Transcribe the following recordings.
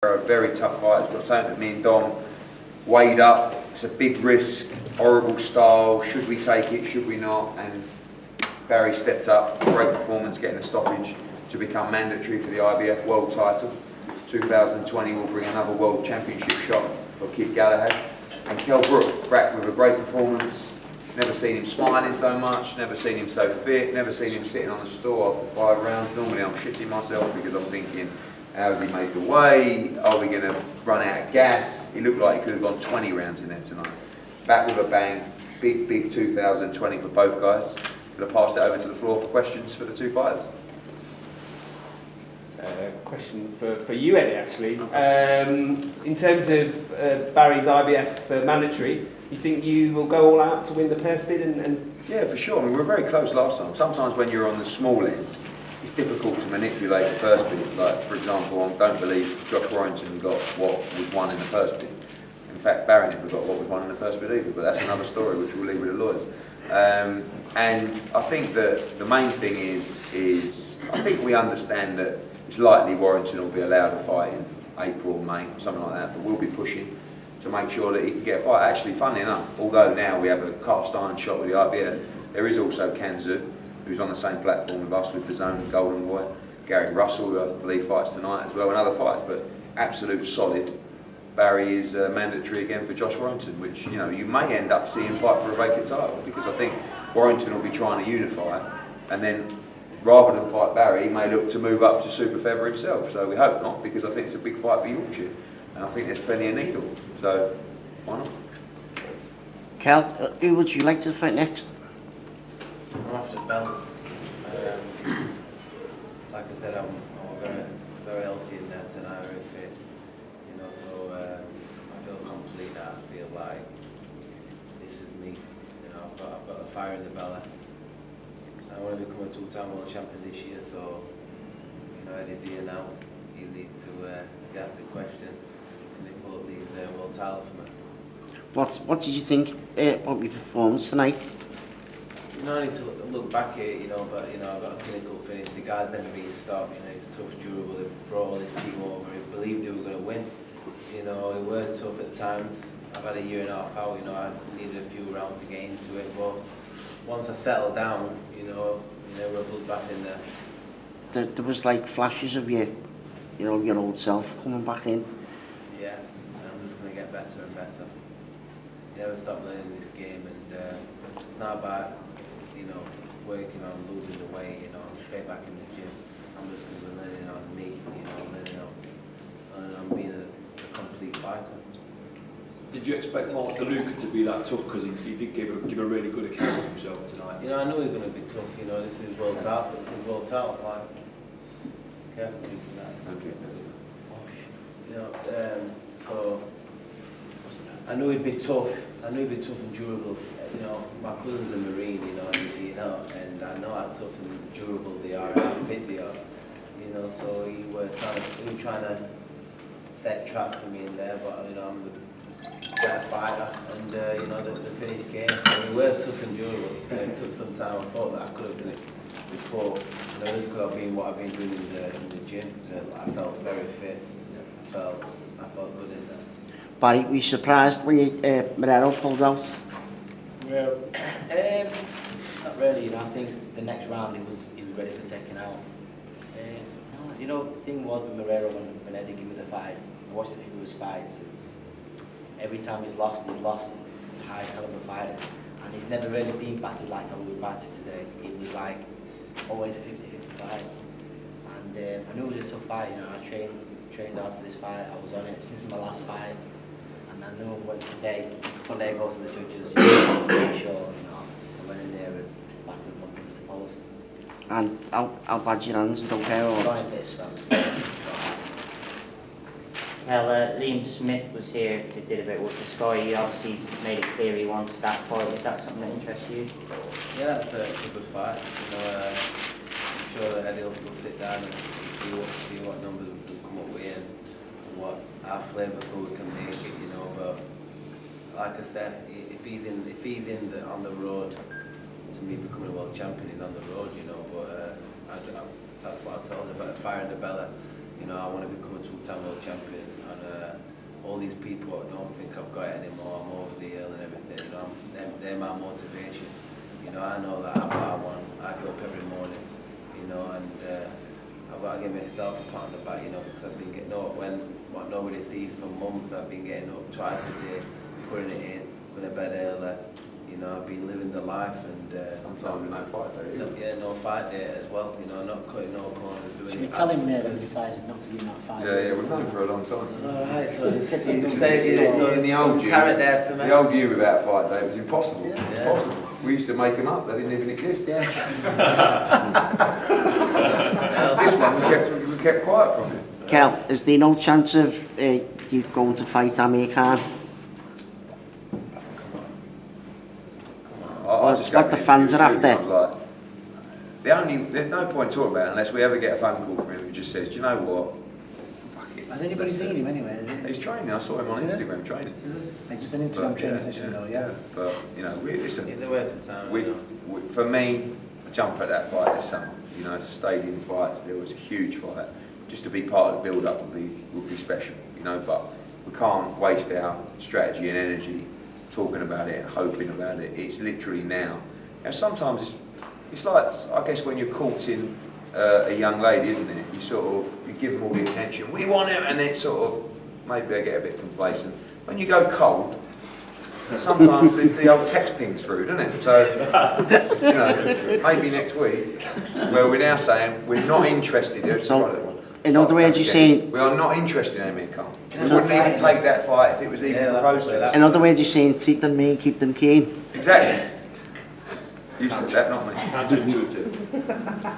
They're a very tough fight. It's got something that me and Dom weighed up. It's a big risk, horrible style. Should we take it? Should we not? And Barry stepped up. Great performance, getting a stoppage to become mandatory for the IBF world title. 2020 will bring another world championship shot for Kid Galahad. And Kell Brook back with a great performance. Never seen him smiling so much, never seen him so fit, never seen him sitting on the stool after 5 rounds. Normally I'm shitting myself because I'm thinking, how's he made the weight? Are we going to run out of gas? He looked like he could have gone 20 rounds in there tonight. Back with a bang. Big 2020 for both guys. I'm going to pass it over to the floor for questions for the two fighters. Question for you, Eddie, actually. In terms of Barry's IBF mandatory, you think you will go all out to win the purse bid? And Yeah, for sure. I mean, we were very close last time. Sometimes when you're on the small end, it's difficult to manipulate the purse bid. Like, for example, I don't believe Josh Warrington got what was won in the purse bid. In fact, Barry never got what was won in the purse bid either, but that's another story which we'll leave with the lawyers. And I think that the main thing is I think we understand that it's likely Warrington will be allowed to fight in April, May, something like that, but we'll be pushing to make sure that he can get a fight. Actually, funnily enough, although now we have a cast iron shot with the IBF, there is also Kanzu, who's on the same platform with us with the Zone and Golden Boy, Gary Russell, who I believe fights tonight as well, and other fights, but absolute solid. Barry is mandatory again for Josh Warrington, which, you know, you may end up seeing fight for a vacant title, because I think Warrington will be trying to unify, and then rather than fight Barry, he may look to move up to super feather himself. So we hope not, because I think it's a big fight for Yorkshire, and I think there's plenty of needle. So why not? Cal, who would you like to fight next? I'm after belts. Like I said, I'm very healthy in there tonight, very fit. You know, so I feel complete now. I feel like this is me. You know, I've got the fire in the belly. I want to become a two-time world champion this year, so you know, Eddie's here now. He needs to ask the question: can he pull up these world titles for me? What did you think about your performance tonight? You know, I need to look back at it, you know, but you know, I've got a clinical finish. The guy's never been stopped. You know, he's tough, durable. He brought all his team over. He believed they were going to win. You know, it were tough at times. I've had a year and a half out. You know, I needed a few rounds to get into it, but once I settled down, you know, we're both back in there. There was like flashes of your old self coming back in. Yeah, and I'm just going to get better and better. You never stop learning this game, and it's not about, you know, working on losing the weight. You know, I'm straight back in the gym. I'm just going to be learning on me, you know, learning on being a complete fighter. Did you expect Mark DeLuca to be that tough? Because he did give a really good account of himself tonight. You know, I knew he was going to be tough. You know, this is world title. This is world title. Like, careful with that. You know, so I knew he'd be tough. I knew he'd be tough and durable. You know, my cousin's a Marine. And I know how tough and durable they are, how fit they are. You know, so he was trying to set traps for me in there, but you know, I'm the better fighter, and you know, the finish game. So we were tough and durable. It took some time. I thought that I could have done it before. You know, this could have been what I've been doing in the gym. I felt very fit. I felt good in there. Barry, were you surprised when Morero pulled out? Well, not really. You know, I think the next round he was ready for taking out. You know, the thing was with Morero when Eddie gave me the fight, I watched a few of his fights. And every time he's lost to high caliber fighter, and he's never really been battered like how we were battered today. It was like always a 50-50 fight, and I knew it was a tough fight. You know, I trained hard for this fight. I was on it since my last fight, and I knew when today, when they go to the judges, you have to make sure, you know, I went in there and battered them from pin to post. And how bad your hands? You don't care? Or? Got a bit of spell. Well, Liam Smith was here that did a bit with the Sky. He obviously made it clear he wants that fight. Is that something that interests you? Yeah, it's a good fight. You know, I'm sure that Eddie will sit down and see what numbers we can come up with and what our flavour we can make it. You know, but like I said, if he's on the road to me becoming a world champion, he's on the road. You know, but that's fire in the belly. You know, I want to become a two-time world champion, and all these people don't think I've got it anymore. I'm over the hill and everything. You know, they're my motivation. You know, I know that I've got one. I get up every morning. You know, and I've got to give myself a pat on the back. You know, because I've been getting up when what nobody sees for months. I've been getting up twice a day, putting it in, going to bed early. You know, I've been living the life, and Sometimes no fight day. no fight day as well. You know, not cutting no corners, doing Should we it. tell him that we decided not to give him that fight? Yeah, we've known for a long time. Alright, so it's In the old you, carrot there for me. the old you without a fight day was impossible. Yeah. Impossible. We used to make them up; they didn't even exist. Yeah. This one we kept quiet from it. Kel, is there no chance of you going to fight Amir Khan? What the fans are after. There's no point talking about it unless we ever get a phone call from him who just says, do you know what? Fuck it. Has anybody let's do seen it." him anyway? He's training. I saw him on Yeah. Instagram training. Like just an Instagram But, training session though, yeah. But you know, listen. It's a waste of time. We, you know. for me, a jump at that fight this summer. You know, it's a stadium fight. Still, it's a huge fight. Just to be part of the build-up would be special. You know, but we can't waste our strategy and energy talking about it and hoping about it. It's literally now. Now sometimes it's like, I guess when you're courting a young lady, isn't it? You give them all the attention. We want it, and then sort of maybe they get a bit complacent. When you go cold, sometimes the old text pings through, doesn't it? So, you know, maybe next week, where we're now saying we're not interested. So, in other words, you're saying... We are not interested in Amir Khan. We wouldn't even take that fight if it was even proposed to us. In other words, you're saying treat them mean, keep them keen. Exactly. You said that, not me. Counterintuitive.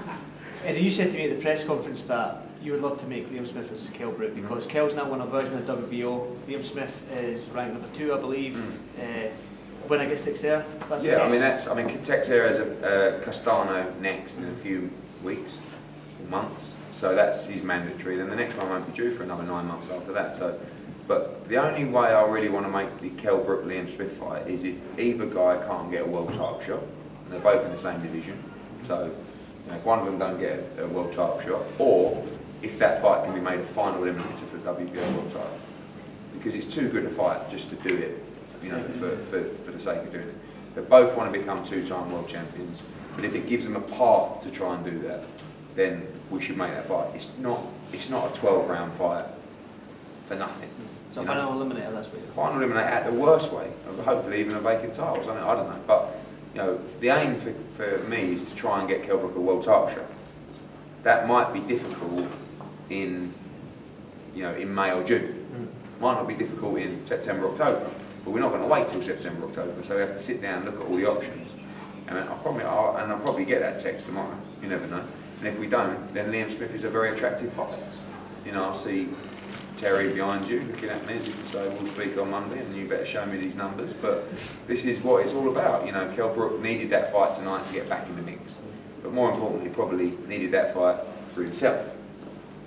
Eddie, you said to me at the press conference that you would love to make Liam Smith versus Kell Brook because Kell's now won a version of WBO. Liam Smith is ranked number 2, I believe. When I get sticks there, that's the case. I mean, Texera has a Castano next in a few weeks or months, so that's his mandatory. Then the next one won't be due for another 9 months after that. So, but the only way I really want to make the Kell Brook Liam Smith fight is if either guy can't get a world title shot, and they're both in the same division. So, you know, if one of them don't get a world title shot, or if that fight can be made a final eliminator for the WBO world title, because it's too good a fight just to do it, you know, for the sake of doing it. They both want to become 2-time world champions, but if it gives them a path to try and do that, then we should make that fight. It's not a 12-round fight for nothing. So you final know? eliminator last week. Final eliminator at the worst way, hopefully even a vacant title. I don't know, but you know, the aim for me is to try and get Kell Brook a world title shot. That might be difficult in May or June. Might not be difficult in September, October, but we're not going to wait till September, October. So we have to sit down and look at all the options. And I'll probably get that text tomorrow. You never know. And if we don't, then Liam Smith is a very attractive fight. You know, I'll see Terry behind you looking at me as if to say, we'll speak on Monday and you better show me these numbers. But this is what it's all about. You know, Kell Brook needed that fight tonight to get back in the mix. But more importantly, probably needed that fight for himself.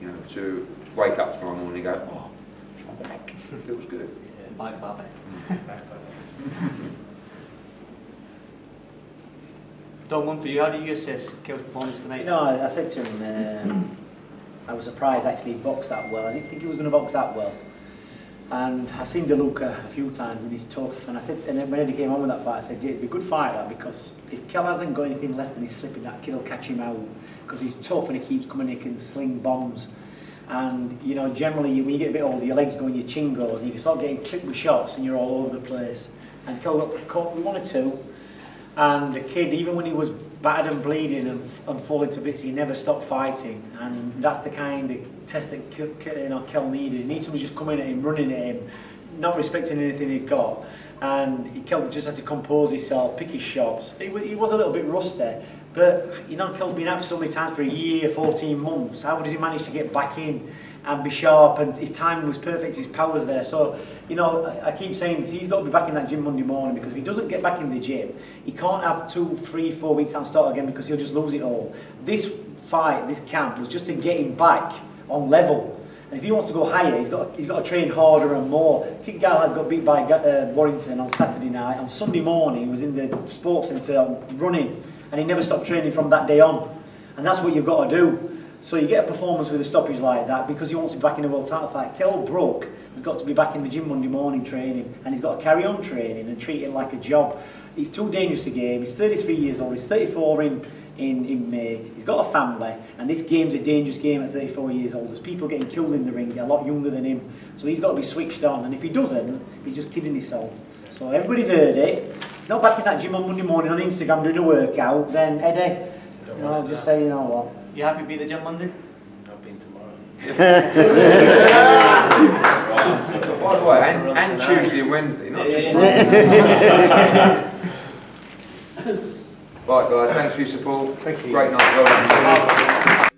You know, to wake up tomorrow morning and go, oh, I'm back. It feels good. Bye, Bobby. Don, one for you. How do you assess Kell's performance tonight? No, I said to him, I was surprised actually he boxed that well. I didn't think he was going to box that well. And I've seen DeLuca a few times and he's tough. And I said, and when Eddie came on with that fight, I said, yeah, it'd be a good fight that, because if Kell hasn't got anything left and he's slipping, that kid will catch him out, because he's tough and he keeps coming, he can sling bombs. And you know, generally when you get a bit older, your legs go and your chin goes, and you can start getting clipped with shots and you're all over the place. And Kell got caught with 1 or 2. And the kid, even when he was battered and bleeding and falling to bits, he never stopped fighting. And that's the kind of test that Kell needed. He needs somebody just coming at him, running at him, not respecting anything he'd got. And Kell just had to compose himself, pick his shots. He was a little bit rusty, but you know, Kell's been out for so many times for a year, 14 months. How does he manage to get back in and be sharp? And his timing was perfect, his power's there. So, you know, I keep saying this, he's got to be back in that gym Monday morning, because if he doesn't get back in the gym, he can't have 2, 3, 4 weeks and start again, because he'll just lose it all. This fight, this camp, was just to get him back on level. And if he wants to go higher, he's got to train harder and more. Kid Galahad got beat by Warrington on Saturday night. On Sunday morning, he was in the sports centre running, and he never stopped training from that day on. And that's what you've got to do. So you get a performance with a stoppage like that because he wants to be back in a world title fight. Kell Brook has got to be back in the gym Monday morning training, and he's got to carry on training and treat it like a job. He's too dangerous a game. He's 33 years old. He's 34 in May. He's got a family, and this game's a dangerous game at 34 years old. There's people getting killed in the ring a lot younger than him. So he's got to be switched on, and if he doesn't, he's just kidding himself. So everybody's heard it. Not back in that gym on Monday morning on Instagram doing a workout, then Eddie, I'll just say, you know what. You happy to be at the gym Monday? I've been tomorrow. By the way, and Tuesday and Wednesday, not just Monday. Right, guys, thanks for your support. Thank you. Great night, well done.